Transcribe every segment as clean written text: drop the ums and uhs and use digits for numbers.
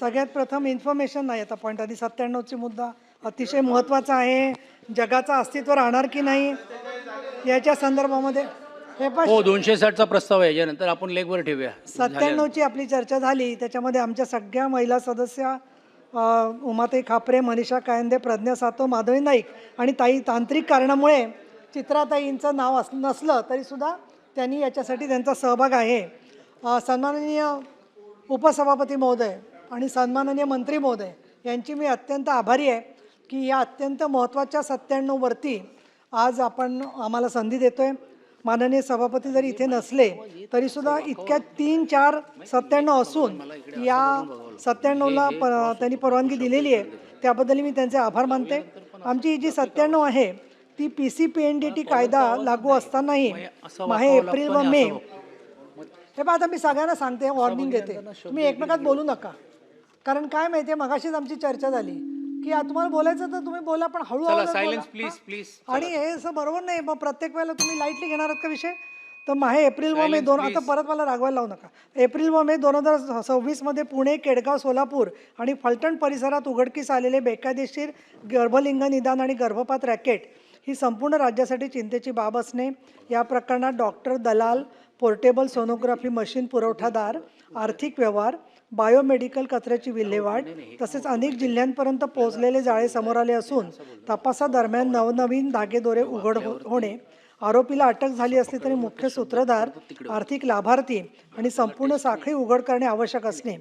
सगळ्यात प्रथम इन्फॉर्मेशन नाही आता पॉईंट आधी 97ची मुद्दा अतिशय महत्त्वाचा आहे. जगाचं अस्तित्व राहणार की नाही याच्या संदर्भामध्ये हे पण हो 260चा प्रस्ताव आहे. यानंतर आपण लेखवर ठेवूया. 97ची आपली चर्चा झाली. त्याच्यामध्ये आमच्या सगळ्या महिला सदस्य उमाताई खापरे, मनीषा कायंदे, प्रज्ञा सातो, माधवी नाईक आणि तांत्रिक कारणामुळे चित्राताईंचं नाव नसलं तरीसुद्धा त्यांनी याच्यासाठी त्यांचा सहभाग आहे. सन्माननीय उपसभापती महोदय आणि सन्माननीय मंत्री महोदय यांची मी अत्यंत आभारी आहे की या अत्यंत महत्त्वाच्या 97वरती आज आपण आम्हाला संधी देतोय. माननीय सभापती जरी इथे नसले तरीसुद्धा इतक्या 3, 4, 97 असून या 97ला त्यांनी परवानगी दिलेली आहे. त्याबद्दल मी त्यांचे आभार मानते. आमची ही जी 97 आहे ती PCPNDT कायदा लागू असतानाही एप्रिल व मे हे पहा आता मी सगळ्यांना सांगते, वॉर्निंग देते, तुम्ही एकमेकात बोलू नका. कारण काय माहिती आहे, मगाशीच आमची चर्चा झाली की तुम्हाला बोलायचं तर तुम्ही बोला, पण हळूहळू सायलेन्स प्लीज प्लीज. आणि हे असं बरोबर नाही. मग प्रत्येक वेळेला तुम्ही लाईटली घेणार आहात का विषय? तर एप्रिल व मे आता परत मला रागवायला लावू नका. एप्रिल व मे 2026 मध्ये पुणे, केडगाव, सोलापूर आणि फलटण परिसरात उघडकीस आलेले बेकायदेशीर गर्भलिंग निदान आणि गर्भपात रॅकेट ही संपूर्ण राज्यासाठी चिंतेची बाब असणे, या प्रकरणात डॉक्टर, दलाल, पोर्टेबल सोनोग्राफी मशीन पुरवठादार, आर्थिक व्यवहार, बायोमेडिकल कचऱ्याची विल्हेवाट तसेच अनेक जिल्ह्यांपर्यंत पोहोचलेले जाळे समोर आले असून तपासादरम्यान नवनवीन धागेदोरे उघड होणे, आरोपीला अटक झाली असली तरी मुख्य सूत्रधार, आर्थिक लाभार्थी आणि संपूर्ण साखळी उघड करणे आवश्यक असणे,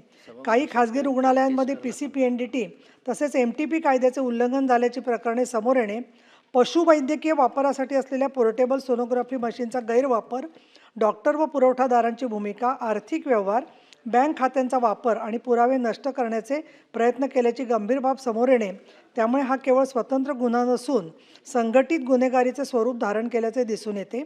काही खासगी रुग्णालयांमध्ये PCPNDT तसेच MTP कायद्याचे उल्लंघन झाल्याची प्रकरणे समोर येणे, पशुवैद्यकीय वापरासाठी असलेल्या पोर्टेबल सोनोग्राफी मशीनचा गैरवापर, डॉक्टर व पुरवठादारांची भूमिका, आर्थिक व्यवहार, बँक खात्यांचा वापर आणि पुरावे नष्ट करण्याचे प्रयत्न केल्याची गंभीर बाब समोर येणे, त्यामुळे हा केवळ स्वतंत्र गुन्हा नसून संघटित गुन्हेगारीचे स्वरूप धारण केल्याचे दिसून येते.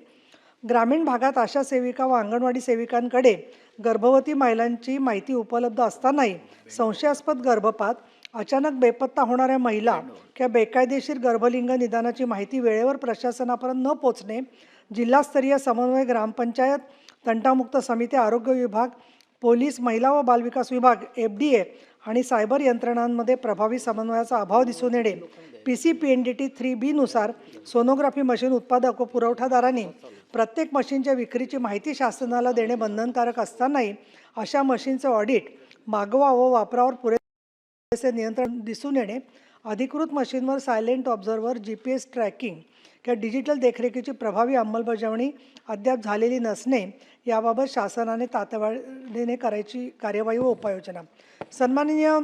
ग्रामीण भागात आशा सेविका व अंगणवाडी सेविकांकडे गर्भवती महिलांची माहिती उपलब्ध असतानाही संशयास्पद गर्भपात, अचानक बेपत्ता होणाऱ्या महिला किंवा बेकायदेशीर गर्भलिंग निदानाची माहिती वेळेवर प्रशासनापर्यंत न पोचणे, जिल्हास्तरीय समन्वय, ग्रामपंचायत, तंटामुक्त समिती, आरोग्य विभाग, पोलीस, महिला व बालविकास विभाग, FDA आणि सायबर यंत्रणांमध्ये प्रभावी समन्वयाचा अभाव दिसून येणे, PCPNDT 3B नुसार सोनोग्राफी मशीन उत्पादक व पुरवठादारांनी प्रत्येक मशीनच्या विक्रीची माहिती शासनाला देणे बंधनकारक असतानाही अशा मशीनचे ऑडिट, मागवा व वापरावर पुरेसे नियंत्रण दिसून येणे, अधिकृत मशीनवर सायलेंट ऑब्झर्व्हर, GPS ट्रॅकिंग किंवा डिजिटल देखरेखीची प्रभावी अंमलबजावणी अद्याप झालेली नसणे, याबाबत शासनाने तातडीने करायची कार्यवाही व उपाययोजना. सन्माननीय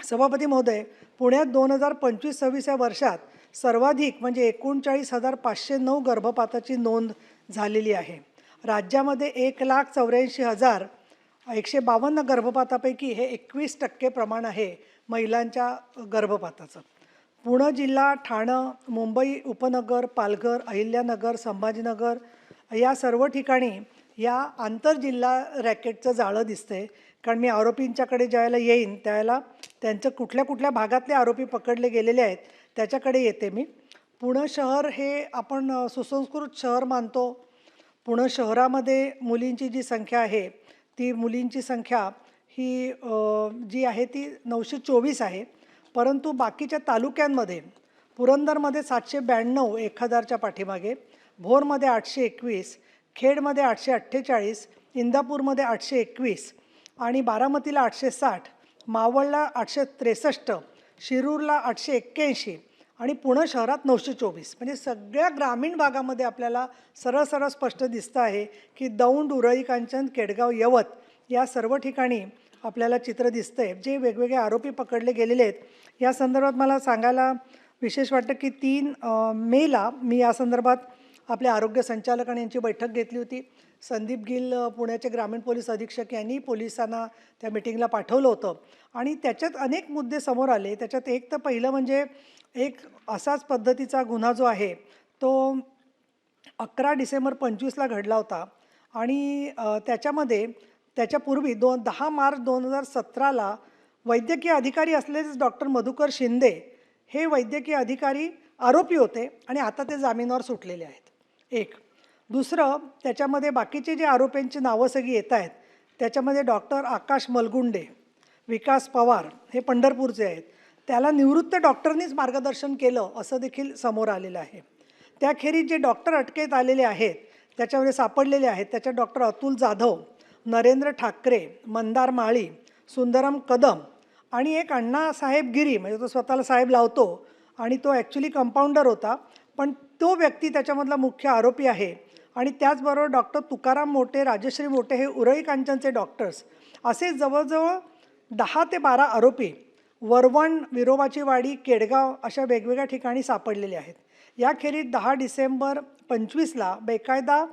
सभापती महोदय, पुण्यात 2025-26 या वर्षात सर्वाधिक म्हणजे 39,509 गर्भपाताची नोंद झालेली आहे. राज्यामध्ये 1,84,152 गर्भपातापैकी हे 21% प्रमाण आहे महिलांच्या गर्भपाताचं. पुणे जिल्हा, ठाणं, मुंबई उपनगर, पालघर, अहिल्यानगर, संभाजीनगर या सर्व ठिकाणी या आंतरजिल्हा रॅकेटचं जाळं दिसतंय. कारण मी आरोपींच्याकडे ज्यावेळेला येईन त्यावेळेला त्यांचं कुठल्या कुठल्या भागातले आरोपी पकडले गेलेले आहेत त्याच्याकडे येते मी. पुणे शहर हे आपण सुसंस्कृत शहर मानतो. पुणे शहरामध्ये मुलींची जी संख्या आहे ती मुलींची संख्या ही जी आहे ती 924 आहे. परंतु बाकीच्या तालुक्यांमध्ये पुरंदरमध्ये 792 1000च्या पाठीमागे, भोरमध्ये 821, खेडमध्ये 848, इंदापूरमध्ये 821 आणि बारामतीला 860, मावळला 863, शिरूरला 881 आणि पुणे शहरात 924. म्हणजे सगळ्या ग्रामीण भागामध्ये आपल्याला सरळ सरळ स्पष्ट दिसतं आहे की दौंड, उरळी, कांचन, केडगाव, यवत या सर्व ठिकाणी आपल्याला चित्र दिसतं आहे. जे वेगवेगळे आरोपी पकडले गेलेले आहेत या संदर्भात मला सांगायला विशेष वाटतं की 3 मेला मी या संदर्भात आपल्या आरोग्य संचालकांनी यांची बैठक घेतली होती. संदीप गिल पुण्याचे ग्रामीण पोलीस अधीक्षक यांनी पोलिसांना त्या मिटिंगला पाठवलं होतं आणि त्याच्यात अनेक मुद्दे समोर आले. त्याच्यात एक तर पहिलं म्हणजे एक असाच पद्धतीचा गुन्हा जो आहे तो 11 डिसेंबर 25ला घडला होता आणि त्याच्यामध्ये त्याच्यापूर्वी 10 मार्च 2017ला वैद्यकीय अधिकारी असलेलेच डॉक्टर मधुकर शिंदे हे वैद्यकीय अधिकारी आरोपी होते आणि आता ते जामिनावर सुटलेले आहेत. एक दुसरं त्याच्यामध्ये बाकीचे जे आरोपींची नावं सगळी येत आहेत त्याच्यामध्ये डॉक्टर आकाश मलगुंडे, विकास पवार हे पंढरपूरचे आहेत, त्याला निवृत्त डॉक्टरनीच मार्गदर्शन केलं असं देखील समोर आलेलं आहे. त्याखेरीज जे डॉक्टर अटकेत आलेले आहेत त्याच्यामध्ये सापडलेले आहेत त्याच्यात डॉक्टर अतुल जाधव, नरेंद्र ठाकरे, मंदार माळी, सुंदरम कदम आणि एक अण्णासाहेब गिरी, म्हणजे तो स्वतःला साहेब लावतो आणि तो ॲक्च्युली कंपाऊंडर होता, पण तो व्यक्ती त्याच्यामधला मुख्य आरोपी आहे. आणि त्याचबरोबर डॉक्टर तुकाराम मोटे, राजश्री मोटे हे उरळी कांचनचे डॉक्टर्स, असे जवळजवळ 10 ते 12 आरोपी वरवण, विरोबाची वाडी, केडगाव अशा वेगवेगळ्या ठिकाणी सापडलेले आहेत. याखेरीज 10 डिसेंबर 25ला बेकायदा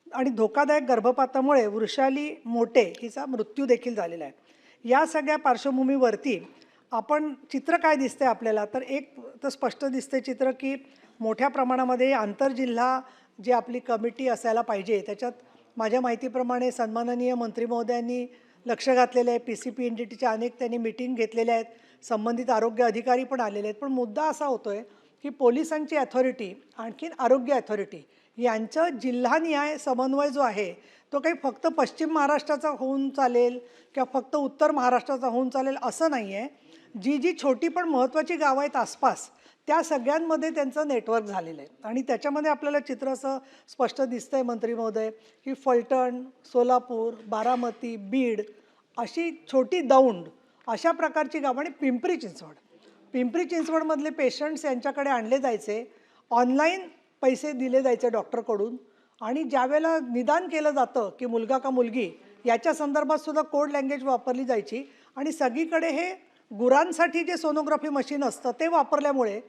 आणि धोकादायक गर्भपातामुळे वृषाली मोटे हिचा मृत्यू देखील झालेला आहे. या सगळ्या पार्श्वभूमीवरती आपण चित्र काय दिसतंय आपल्याला, तर एक तर स्पष्ट दिसते चित्र की मोठ्या प्रमाणामध्ये आंतरजिल्हा जी आपली कमिटी असायला पाहिजे त्याच्यात माझ्या माहितीप्रमाणे सन्माननीय मंत्री महोदयांनी लक्ष घातलेलं आहे. PCPNDTच्या अनेक त्यांनी मीटिंग घेतलेल्या आहेत, संबंधित आरोग्य अधिकारी पण आलेले आहेत. पण मुद्दा असा होतो आहे की पोलिसांची अथॉरिटी आणखीन आरोग्य अथॉरिटी यांचं जिल्हानिहाय समन्वय जो आहे तो काही फक्त पश्चिम महाराष्ट्राचा होऊन चालेल किंवा फक्त उत्तर महाराष्ट्राचा होऊन चालेल असं नाही आहे. जी जी छोटी पण महत्त्वाची गावं आहेत आसपास त्या सगळ्यांमध्ये त्यांचं नेटवर्क झालेलं आहे. आणि त्याच्यामध्ये आपल्याला चित्र असं स्पष्ट दिसतं आहे मंत्री महोदय की फलटण, सोलापूर, बारामती, बीड अशी छोटी दौंड अशा प्रकारची गावं आणि पिंपरी चिंचवडमधले पेशंट्स यांच्याकडे आणले जायचे, ऑनलाईन पैसे दिले जायचे डॉक्टरकडून आणि ज्यावेळेला निदान केलं जातं की मुलगा का मुलगी याच्या संदर्भात सुद्धा कोड लँग्वेज वापरली जायची. आणि सगळीकडे हे गुरांसाठी जे सोनोग्राफी मशीन असतं ते वापरल्यामुळे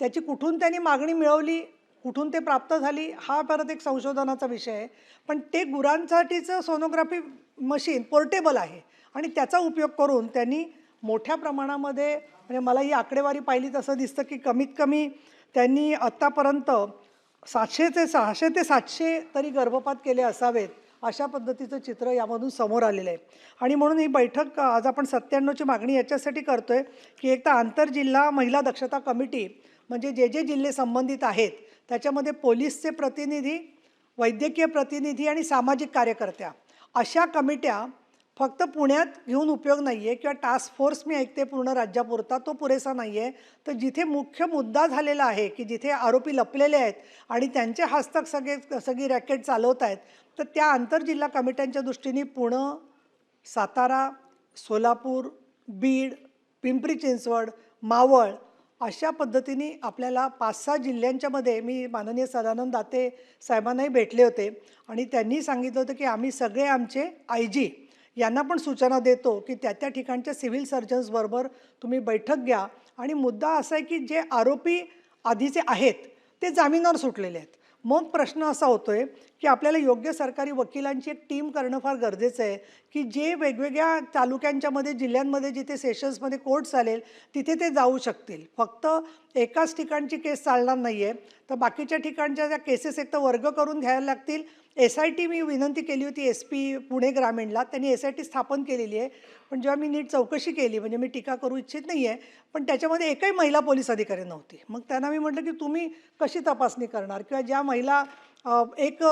त्याची कुठून त्यांनी मागणी मिळवली, कुठून ते प्राप्त झाली हा परत एक संशोधनाचा विषय आहे. पण ते गुरांसाठीचं सोनोग्राफी मशीन पोर्टेबल आहे आणि त्याचा उपयोग करून त्यांनी मोठ्या प्रमाणामध्ये, म्हणजे मला ही आकडेवारी पाहिली तसं दिसतं की कमीत कमी त्यांनी आत्तापर्यंत 600 ते 700 तरी गर्भपात केले असावेत अशा पद्धतीचं चित्र यामधून समोर आलेलं आहे. आणि म्हणून ही बैठक आज आपण 97ची मागणी याच्यासाठी करतोय की एक तर आंतरजिल्हा महिला दक्षता कमिटी म्हणजे जे जे जिल्हे संबंधित आहेत त्याच्यामध्ये पोलीसचे प्रतिनिधी, वैद्यकीय प्रतिनिधी आणि सामाजिक कार्यकर्त्या अशा कमिट्या फक्त पुण्यात घेऊन उपयोग नाही आहे किंवा टास्क फोर्स मी ऐकते पूर्ण राज्यापुरता, तो पुरेसा नाही आहे. तर जिथे मुख्य मुद्दा झालेला आहे की जिथे आरोपी लपलेले आहेत आणि त्यांचे हस्तक सगळी रॅकेट चालवत आहेत तर त्या आंतरजिल्हा कमिट्यांच्या दृष्टीने पुणे, सातारा, सोलापूर, बीड, पिंपरी चिंचवड, मावळ अशा पद्धतीने आपल्याला 5-6 जिल्ह्यांच्यामध्ये मी माननीय सदानंद दाते साहेबांनाही भेटले होते आणि त्यांनी सांगितलं होतं की आम्ही सगळे आमचे IG यांना पण सूचना देतो की त्या ठिकाणच्या सिव्हिल सर्जन्सबरोबर तुम्ही बैठक घ्या. आणि मुद्दा असा आहे की जे आरोपी आधीचे आहेत ते जामिनावर सुटलेले आहेत. मग प्रश्न असा होतो आहे की आपल्याला योग्य सरकारी वकिलांची एक टीम करणं फार गरजेचं आहे की जे वेगवेगळ्या तालुक्यांच्यामध्ये जिल्ह्यांमध्ये जिथे सेशन्समध्ये कोर्ट चालेल तिथे ते जाऊ शकतील. फक्त एकाच ठिकाणची केस चालणार नाही आहे तर बाकीच्या ठिकाणच्या ज्या केसेस एक तर वर्ग करून घ्यायला लागतील. SIT मी विनंती केली होती SP पुणे ग्रामीणला, त्यांनी SIT स्थापन केलेली आहे. पण जेव्हा मी नीट चौकशी केली, म्हणजे मी टीका करू इच्छित नाही आहे, पण त्याच्यामध्ये एकही महिला पोलीस अधिकारी नव्हती. मग त्यांना मी म्हटलं की तुम्ही कशी तपासणी करणार किंवा ज्या महिला एक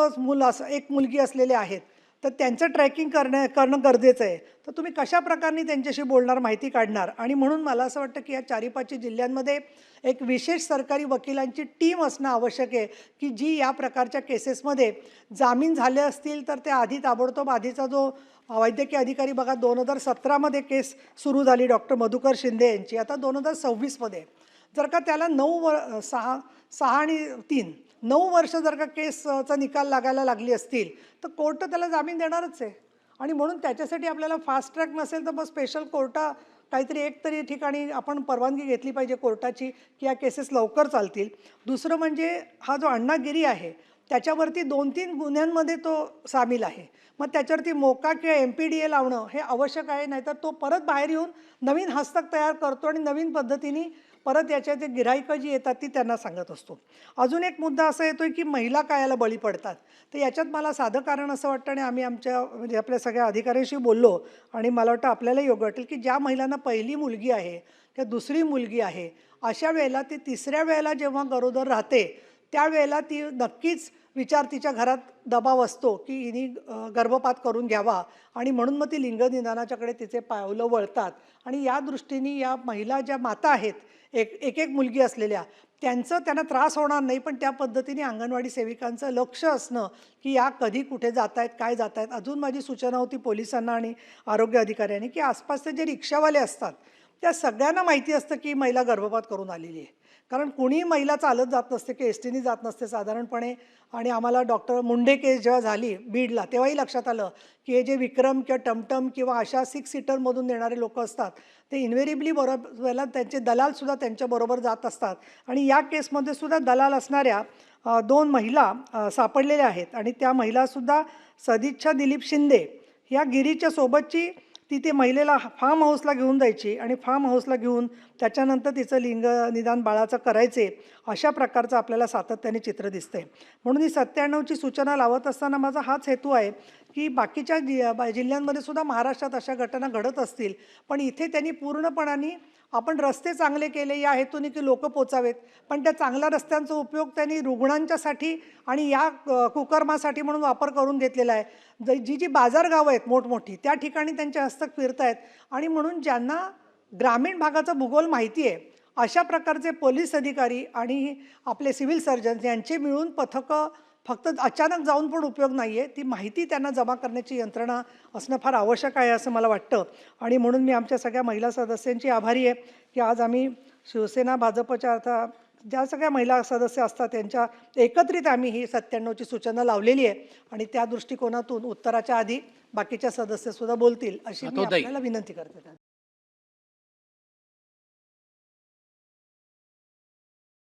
मुलगी असलेले आहेत तर त्यांचं ट्रॅकिंग करणं गरजेचं आहे. तर तुम्ही कशा प्रकारे त्यांच्याशी बोलणार, माहिती काढणार. आणि म्हणून मला असं वाटतं की या 4-5 जिल्ह्यांमध्ये एक विशेष सरकारी वकिलांची टीम असणं आवश्यक आहे की जी या प्रकारच्या केसेसमध्ये जामीन झाले असतील तर त्या आधी ताबडतोब आधीचा जो वैद्यकीय अधिकारी बघा 2017मध्ये केस सुरू झाली डॉक्टर मधुकर शिंदे यांची, आता 2026मध्ये जर का त्याला 6 आणि 3 9 वर्ष जर का केसचा निकाल लागायला लागली असतील तर कोर्ट त्याला जामीन देणारच आहे. आणि म्हणून त्याच्यासाठी आपल्याला फास्ट ट्रॅक नसेल तर मग स्पेशल कोर्टा काहीतरी एक तरी ठिकाणी आपण परवानगी घेतली पाहिजे कोर्टाची की या केसेस लवकर चालतील. दुसरं म्हणजे हा जो अण्णागिरी आहे त्याच्यावरती 2-3 गुन्ह्यांमध्ये तो सामील आहे. मग त्याच्यावरती मोका किंवा MPDA लावणं हे आवश्यक आहे, नाहीतर तो परत बाहेर येऊन नवीन हस्तक तयार करतो आणि नवीन पद्धतीने परत याच्या ते गिऱ्हाईकं जी येतात ती त्यांना सांगत असतो. अजून एक मुद्दा असा येतो की महिला काय याला बळी पडतात. तर याच्यात मला साधं कारण असं वाटतं आणि आम्ही म्हणजे आपल्या सगळ्या अधिकाऱ्यांशी बोललो आणि मला वाटतं आपल्याला योग्य वाटेल की ज्या महिलांना पहिली मुलगी आहे किंवा दुसरी मुलगी आहे अशा वेळेला ती 3ऱ्या वेळेला जेव्हा गरोदर राहते त्यावेळेला ती नक्कीच विचार तिच्या घरात दबाव असतो की हिने गर्भपात करून घ्यावा आणि म्हणून मग ती लिंगनिदानाच्याकडे तिचे पावलं वळतात. आणि या दृष्टीने या महिला ज्या माता आहेत, एक एक मुलगी असलेल्या, त्यांना त्रास होणार नाही, पण त्या पद्धतीने अंगणवाडी सेविकांचं लक्ष असणं की या कधी कुठे जात आहेत, काय जात आहेत. अजून माझी सूचना होती पोलिसांना आणि आरोग्य अधिकाऱ्यांनी की आसपासचे जे रिक्षावाले असतात त्या सगळ्यांना माहिती असतं की महिला गर्भपात करून आलेली आहे. कारण कुणीही महिला चालत जात नसते की एस टीने जात नसते साधारणपणे. आणि आम्हाला डॉक्टर मुंडे केस जेव्हा झाली बीडला तेव्हाही लक्षात आलं की हे जे विक्रम किंवा टमटम किंवा अशा 6 सीटरमधून येणारे लोक असतात ते इन्व्हेरिबली बरोबर त्यांचे दलालसुद्धा त्यांच्याबरोबर जात असतात. आणि या केसमध्ये सुद्धा दलाल असणाऱ्या 2 महिला सापडलेल्या आहेत. आणि त्या महिलासुद्धा सदिच्छा दिलीप शिंदे या गिरीच्या सोबतची ती महिलेला फार्म हाऊसला घेऊन जायची आणि फार्म हाऊसला घेऊन त्याच्यानंतर तिचं लिंग निदान बाळाचं करायचे. अशा प्रकारचं आपल्याला सातत्याने चित्र दिसतंय. म्हणून ही 97ची सूचना लावत असताना माझा हाच हेतू आहे की बाकीच्या जिल्ह्यांमध्ये सुद्धा महाराष्ट्रात अशा घटना घडत असतील, पण इथे त्यांनी पूर्णपणाने आपण रस्ते चांगले केले या हेतूने की लोक पोचावेत, पण त्या चांगल्या रस्त्यांचा उपयोग त्यांनी रुग्णांच्यासाठी आणि या कुकर्मासाठी म्हणून वापर करून घेतलेला आहे. जी बाजारगावं आहेत मोठमोठी त्या ठिकाणी त्यांचे हस्तक फिरत आहेत. आणि म्हणून ज्यांना ग्रामीण भागाचा भूगोल माहिती आहे अशा प्रकारचे पोलीस अधिकारी आणि आपले सिव्हिल सर्जन्स यांचे मिळून पथकं फक्त अचानक जाऊन पण उपयोग नाही आहे. ती माहिती त्यांना जमा करण्याची यंत्रणा असणं फार आवश्यक आहे असं मला वाटतं. आणि म्हणून मी आमच्या सगळ्या महिला सदस्यांची आभारी आहे की आज आम्ही शिवसेना भाजपच्या अर्थात ज्या सगळ्या महिला सदस्य असतात त्यांच्या एकत्रित आम्ही ही 97ची सूचना लावलेली आहे. आणि त्या दृष्टिकोनातून उत्तराच्या आधी बाकीच्या सदस्यसुद्धा बोलतील अशी मी ताई. आपल्याला विनंती करते.